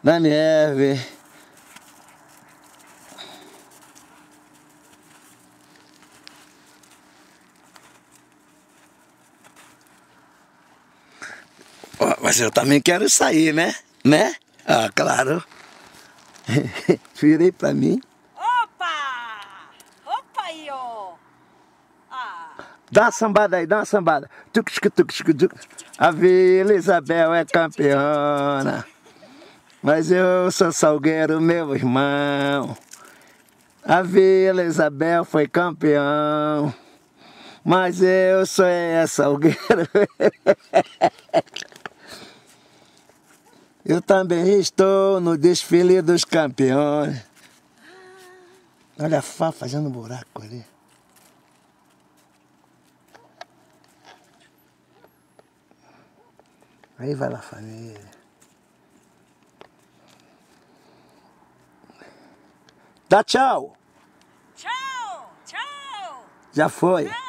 da neve. Ó, mas eu também quero sair, né? Né? Ah, claro. Virei pra mim. Opa! Opa aí, ó. Ah. Dá uma sambada aí, dá uma sambada. A Vila Isabel é campeona, mas eu sou Salgueiro, meu irmão. A Vila Isabel foi campeão, mas eu sou Salgueiro. Eu também estou no desfile dos campeões. Olha a Fá fazendo buraco ali. Aí vai lá, família. Dá tchau. Tchau, tchau. Já foi. Tchau.